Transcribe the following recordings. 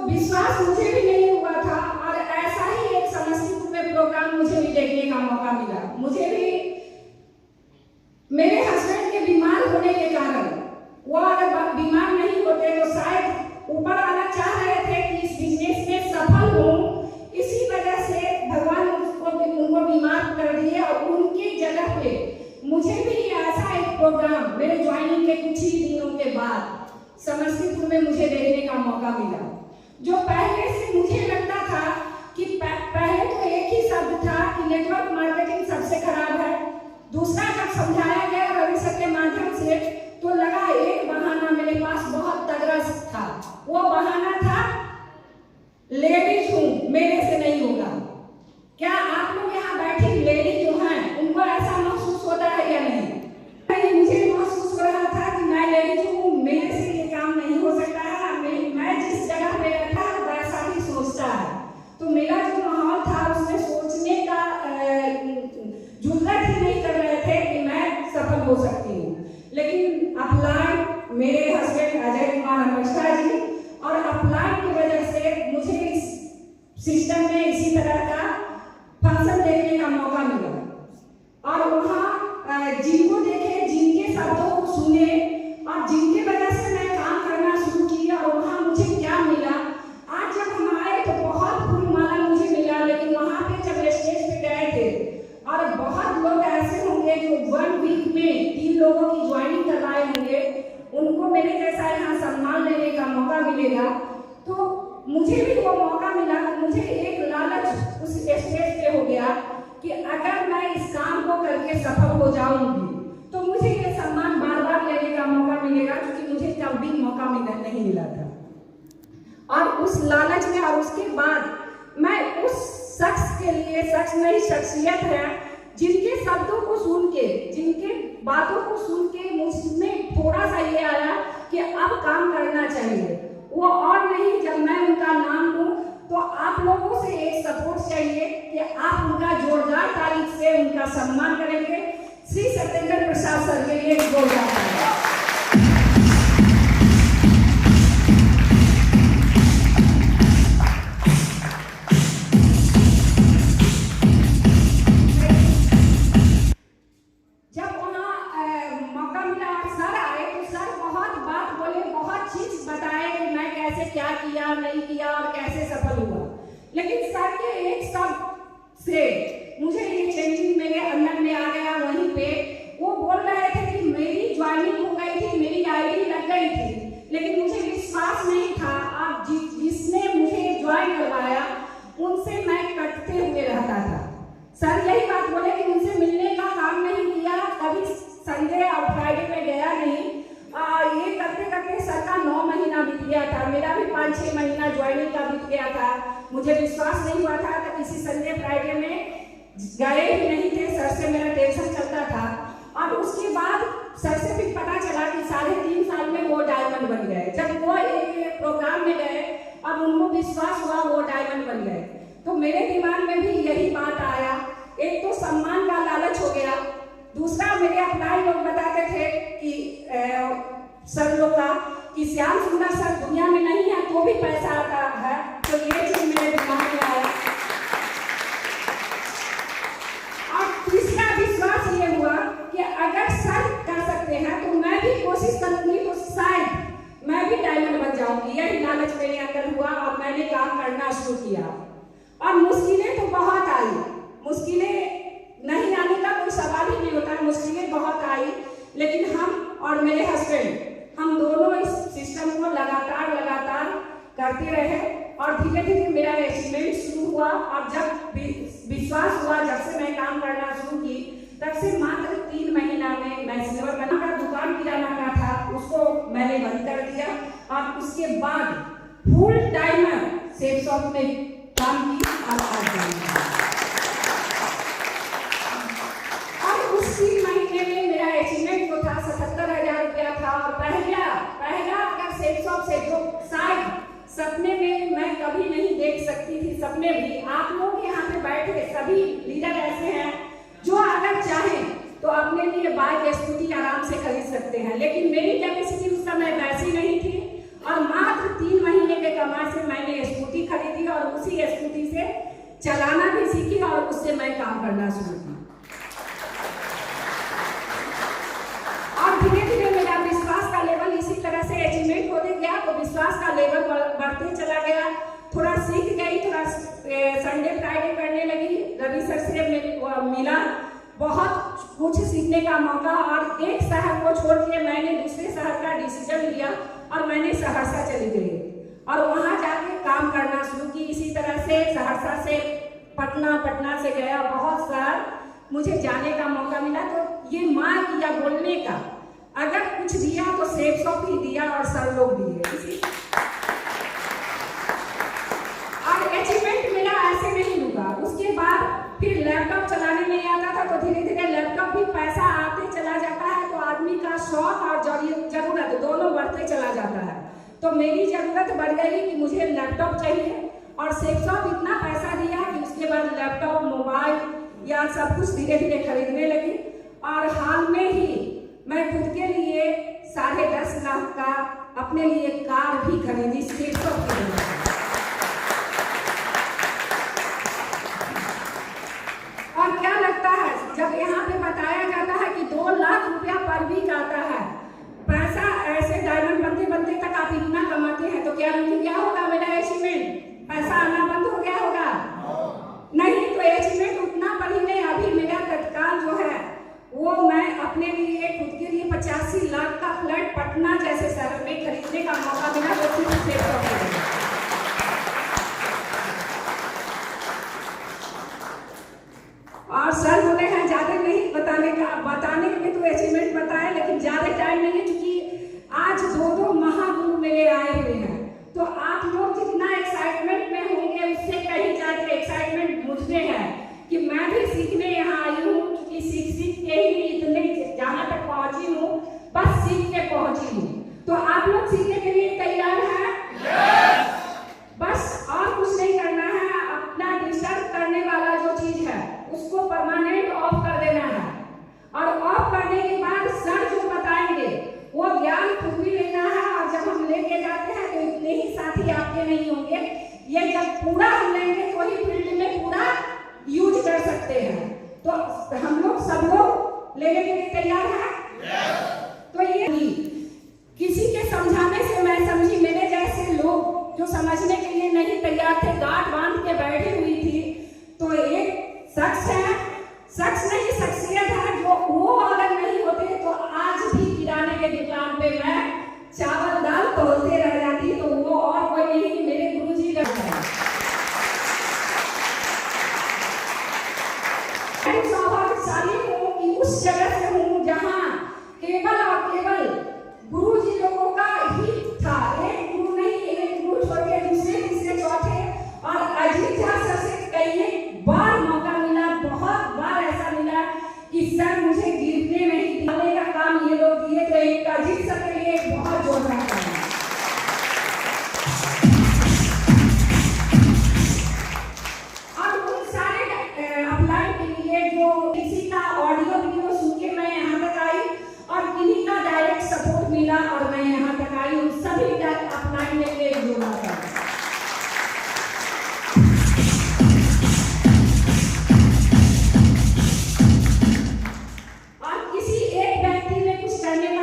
विश्वास मुझे भी नहीं हुआ था और ऐसा ही एक समस्तीपुर में प्रोग्राम मुझे भी देखने का मौका मिला। मुझे भी मेरे हस्बैंड के बीमार होने के कारण, वो अगर बीमार नहीं होते तो शायद ऊपर वाला चाह रहे थे कि इस बिजनेस में सफल हो, इसी वजह से भगवान उनको बीमार कर दिए और उनकी जगह पे मुझे भी ऐसा एक प्रोग्राम मेरे ज्वाइनिंग के कुछ ही दिनों के बाद समस्तीपुर में मुझे देखने का मौका मिला। जो पहले से मुझे लगता था कि पहले तो एक ही शब्द था कि नेटवर्क मार्केटिंग सबसे खराब है, दूसरा जब समझाया गया रवि सर के माध्यम से तो लगा एक बहाना मेरे पास बहुत तगड़ा था। वो बहाना था लेडीज हूं, मेरे से नहीं होगा। क्या आप लोग यहाँ बैठी लेडीज जो हैं उनको ऐसा महसूस होता है या नहीं? मुझे महसूस हो रहा था कि मैं लेडीज हूँ, मेरे से ये काम नहीं हो सकता है। मैं जिस जगह पे रहता वैसा ही सोचता है। तो मेरा जो माहौल था उसमें सोचने का जुर्रत ही नहीं कर रहे थे कि मैं सफल हो सकती हूँ। लेकिन अप्लाई मेरे हस्बैंड अजय कुमार अमृता जी और अप्लाई की वजह से मुझे इस सिस्टम में इसी तरह का फंक्शन देखने का मौका मिला और वहाँ जिनको देखे, जिनके शब्दों को सुने और जिनके वजह से मैं काम करना शुरू किया और वहाँ मुझे क्या मिला। आज जब हम आए तो बहुत फूल माला मुझे मिला, लेकिन वहाँ पे जब स्टेज पे गए थे और बहुत लोग ऐसे होंगे जो 1 वीक में 3 लोगों की ज्वाइनिंग करवाए होंगे, उनको मेरे जैसा यहाँ सम्मान लेने का मौका मिलेगा। तो मुझे भी वो मौका मिला। मुझे एक लालच उस स्टेज पे हो गया कि अगर मैं इस काम को करके सफल हो जाऊंगी तो मुझे ये सम्मान बार बार लेने का मौका मिलेगा, क्योंकि मुझे कभी मौका नहीं मिला था। और उस लालच में और उसके बाद मैं उस शख्स के लिए, शख्स नहीं शख्सियत है जिनके शब्दों को सुन के, जिनके बातों को सुन के मुझमें थोड़ा सा ये आया कि अब काम करना चाहिए। वो और नहीं, जब मैं उनका नाम लूं तो आप लोगों से एक सपोर्ट चाहिए कि आप उनका जोरदार तारीफ से उनका सम्मान करेंगे। श्री सत्येंद्र प्रसाद सर के लिए जोरदार तारीफ। जब वहाँ मौका मिला सर आए तो सर बहुत बात बोले, बहुत चीज बताए कि मैं कैसे क्या किया नहीं किया और कैसे सफल हुआ। लेकिन सर के एक शब्द से मुझे ये चेंजिंग मेरे अंदर में आ गया। वहीं पे वो बोल रहे थे कि मेरी ज्वाइनिंग हो गई थी, मेरी आईडी लग गई थी, लेकिन मुझे विश्वास नहीं था। आप जिसने मुझे ज्वाइन करवाया उनसे मैं कटते हुए रहता था। सर यही बात बोले कि उनसे मिलने का काम नहीं किया, कभी संडे और फ्राइडे में गया नहीं। ये करते करते सर का 9 महीना बीत गया था, मेरा भी 5-6 महीना ज्वाइनिंग का बीत गया था। मुझे विश्वास नहीं हुआ था कि किसी संडे फ्राइडे में गए ही नहीं थे। सर से मेरा टेंशन चलता था और उसके बाद सर से भी पता चला कि 3.5 साल में वो डायमंड बन गए। जब वो एक प्रोग्राम में गए और उनको विश्वास हुआ, वो डायमंड बन गए। तो मेरे दिमाग में भी यही बात आया। एक तो सम्मान का लालच हो गया, दूसरा मेरे अप्लाई लोग बताते थे कि सर लोग का कि श्याम सुंदर सर दुनिया में नहीं है तो भी पैसा आता है। तो ये चीज मेरे दिमाग में आया। और तीसरा विश्वास ये हुआ कि अगर सर कर सकते हैं तो मैं भी कोशिश करूंगी तो शायद मैं भी डायमंड बन जाऊंगी। यही लालच मेरे अंदर हुआ और मैंने काम करना शुरू किया। और मुश्किलें तो बहुत आई, मुश्किलें नहीं आने का कोई सवाल ही नहीं होता। मुश्किलें बहुत आई, लेकिन हम और मेरे हस्बैंड हम दोनों इस सिस्टम को लगातार करते रहे और धीरे धीरे मेरा अचीवमेंट शुरू हुआ। और जब विश्वास हुआ, जब से मैं काम करना शुरू की, तब से मात्र 3 महीना में मैं सिल्वर बना का दुकान किराना का था, उसको मैंने बंद कर दिया और उसके बाद फुल टाइमर सेफ शॉप में काम की। और उस 3 महीने में मेरा अचीवमेंट जो था 77,000 रुपया था। और पहला अगर सेफ शॉप से जो शायद सपने में मैं कभी नहीं देख सकती थी। सपने भी आप लोग यहाँ पे बैठे सभी लीडर ऐसे हैं जो अगर चाहें तो अपने लिए बाइक स्कूटी आराम से खरीद सकते हैं, लेकिन मेरी कैपेसिटी उस समय वैसी नहीं थी। और मात्र 3 महीने के कमाई से मैंने स्कूटी खरीदी और उसी स्कूटी से चलाना भी सीखी और उससे मैं काम करना शुरू की। और धीरे धीरे मेरा विश्वास का लेवल इसी तरह से अचीवमेंट होते गया, तो विश्वास का लेवल बढ़ते चला गया। थोड़ा सीख गई, थोड़ा संडे फ्राइडे करने लगी, रवि सर से मिला, बहुत कुछ सीखने का मौका। और एक शहर को छोड़ के मैंने दूसरे शहर का डिसीजन लिया और मैंने सहरसा चली गई और वहाँ जाके काम करना शुरू की। इसी तरह से सहरसा से पटना, पटना से गया, बहुत साल मुझे जाने का मौका मिला। तो ये माँ किया बोलने का, अगर कुछ दिया तो सेफ शॉप ही दिया और सर लोग दिए। और अचीवमेंट मेरा ऐसे नहीं रुका। उसके बाद फिर लैपटॉप चलाने नहीं आता था, तो धीरे धीरे लैपटॉप भी पैसा आते चला जाता है, तो आदमी का शौक और जरूरत दोनों बढ़ते चला जाता है। तो मेरी जरूरत बढ़ गई कि मुझे लैपटॉप चाहिए और सेफ शॉप इतना पैसा दिया कि उसके बाद लैपटॉप, मोबाइल या सब कुछ धीरे धीरे खरीदने लगी। और हाल में ही मैं खुद के लिए 10.5 लाख का अपने लिए कार भी खरीदी सेफ शॉप के लिए। और क्या लगता है जब यहाँ पे बताया जाता है कि 2 लाख रुपया पर वीक आता है, पैसा ऐसे डायमंड बनते बनते तक आप इतना कमाते हैं, तो क्या होगा मेरा अचीवमेंट? पैसा आना बंद हो गया होगा? नहीं, तो अचीवमेंट उतना पर ही नहीं। अभी मेरा तत्काल जो है वो मैं अपने लिए खुद के लिए 85 लाख का फ्लैट पटना जैसे शहर में खरीदने का मौका मिला, जो कि सेफ शॉप है। और सर बोले हैं ज्यादा नहीं बताने में तो अचीवमेंट बताए, लेकिन ज्यादा टाइम नहीं है, क्योंकि आज 2 महागुरु मेरे आए हुए हैं। तो आप लोग जितना एक्साइटमेंट में होंगे उससे कहीं ज्यादा एक्साइटमेंट मुझे है कि मैं भी सीखने यहाँ आई हूँ, क्योंकि सीख के ही इतने जहाँ तक पहुँची हूँ, बस सीख के पहुँची हूँ। तो आप लोग सीखने के लिए तैयार हैं? yes! बस और कुछ नहीं करना है, अपना डिस्टर्ब करने वाला जो चीज है उसको परमानेंट ऑफ कर देना है। और ऑफ करने के बाद सर जो बताएंगे वो ज्ञान खुद भी लेना है। और जब हम लेके जाते हैं तो इतने ही साथी आपके नहीं होंगे, ये जब पूरा हम लेंगे तो ही फील्ड में पूरा यूज कर सकते हैं। तो हम लोग सब लोग लेने के लिए तैयार हैं? तो ये किसी के समझाने से मैं समझी, मेरे जैसे लोग जो समझने के लिए नहीं तैयार थे, गांठ बांध के बैठी हुई थी। तो एक शख्स है, शख्स नहीं शख्सियत है, जो वो अगर नहीं होते तो आज भी किराने के दुकान पे मैं चावल दाल तोलते रह जाती। तो वो और कोई नहीं, मेरे गुरुजी रहते हैं। मैं सौभाग्यशाली हूँ कि उस जगह से हूँ जहाँ केवल और केवल गुरुजी लोगों का ही था। एक गुरु नहीं, एक गुरु छोड़ के दूसरे तीसरे चौथे, और अजीत झा सर से कई बार मौका मिला, बहुत बार ऐसा मिला कि सर मुझे गिरने नहीं दिलाने का काम ये लोग दिए। तो एक अजीत सर के लिए बहुत जोरदार था। और उन सारे अपलाइन के लिए जो किसी का ऑडियो वीडियो सुन के मैं यहाँ तक आई और किन्हीं का डायरेक्ट सपोर्ट मिला और मैं यहाँ तक आई, उन सभी का अपलाइन के लिए जोरदार था।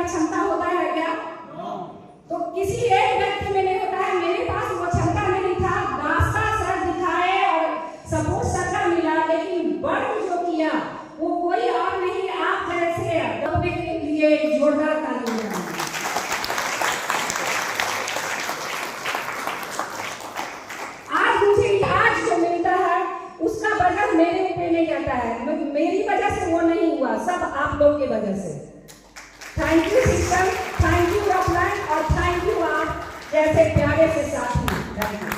क्षमता होता है क्या? तो किसी एक व्यक्ति में नहीं होता है। मेरे पास वो क्षमता नहीं था, रास्ता सर दिखाए और सपोर्ट सर का मिला, लेकिन वर्क जो किया वो कोई और नहीं, आप जैसे दबे के लिए जोरदार ताली बजाएं। आज जो मिलता है उसका बर्डन मेरे पे नहीं जाता है, मेरी वजह से वो नहीं हुआ, सब आप लोग की वजह से। Thank you sister, thank you upline, और थैंक यू आप जैसे प्यारे से साथी।